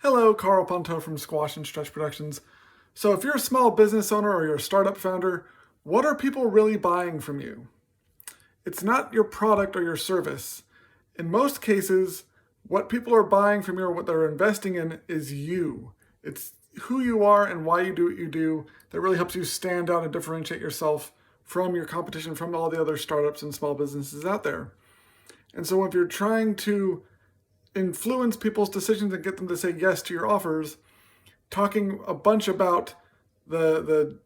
Hello, Carl Ponto from Squash and Stretch Productions. So if you're a small business owner or you're a startup founder, what are people really buying from you? It's not your product or your service. In most cases, what people are buying from you or what they're investing in is you. It's who you are and why you do what you do that really helps you stand out and differentiate yourself from your competition, from all the other startups and small businesses out there. And so if you're trying to influence people's decisions and get them to say yes to your offers, talking a bunch about the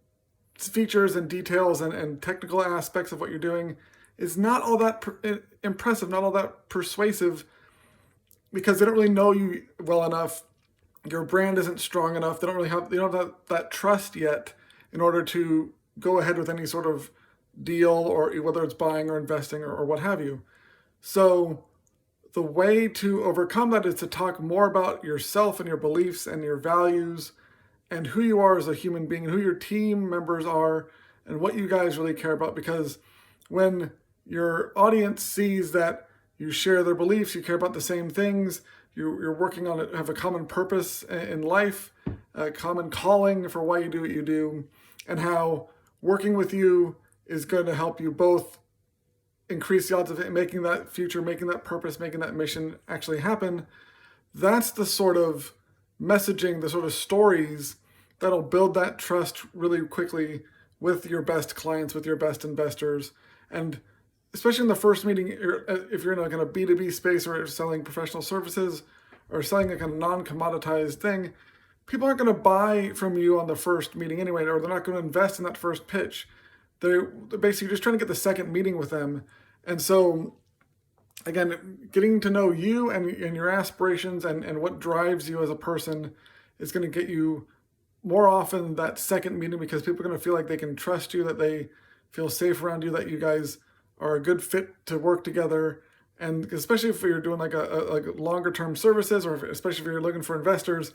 features and details and technical aspects of what you're doing is not all that impressive, not all that persuasive, because they don't really know you well enough. Your brand isn't strong enough. They don't have that trust yet in order to go ahead with any sort of deal, or whether it's buying or investing or what have you. So the way to overcome that is to talk more about yourself and your beliefs and your values and who you are as a human being and who your team members are and what you guys really care about. Because when your audience sees that you share their beliefs, you care about the same things, you're working on it, have a common purpose in life, a common calling for why you do what you do, and how working with you is going to help you both increase the odds of making that future, making that purpose, making that mission actually happen. That's the sort of messaging, the sort of stories that'll build that trust really quickly with your best clients, with your best investors. And especially in the first meeting, if you're in like a B2B space or selling professional services or selling like a non-commoditized thing, people aren't going to buy from you on the first meeting anyway, or they're not going to invest in that first pitch. They're basically just trying to get the second meeting with them. And so, again, getting to know you and your aspirations and what drives you as a person is going to get you more often that second meeting, because people are going to feel like they can trust you, that they feel safe around you, that you guys are a good fit to work together. And especially if you're doing like a longer term services, or especially if you're looking for investors,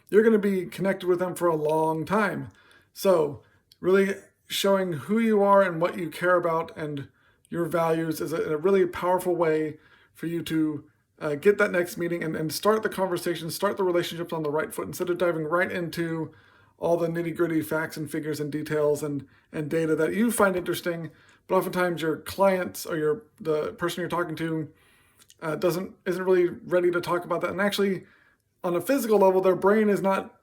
you're going to be connected with them for a long time. So really showing who you are and what you care about and your values is a really powerful way for you to get that next meeting and start the conversation, start the relationships on the right foot, instead of diving right into all the nitty-gritty facts and figures and details and data that you find interesting, but oftentimes your clients or the person you're talking to isn't really ready to talk about that. And actually, on a physical level, their brain is not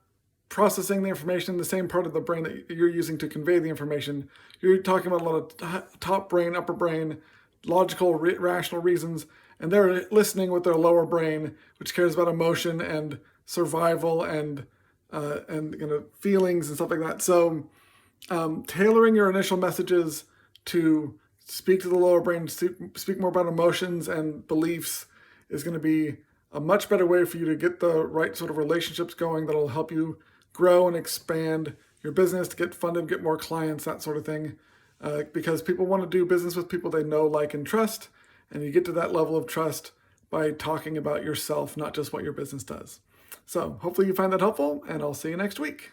processing the information in the same part of the brain that you're using to convey the information. You're talking about a lot of top brain, upper brain, logical, rational reasons, and they're listening with their lower brain, which cares about emotion and survival and feelings and stuff like that. So tailoring your initial messages to speak to the lower brain, speak more about emotions and beliefs, is going to be a much better way for you to get the right sort of relationships going that'll help you grow and expand your business, to get funded, get more clients, that sort of thing. Because people want to do business with people they know, like, and trust. And you get to that level of trust by talking about yourself, not just what your business does. So hopefully you find that helpful, and I'll see you next week.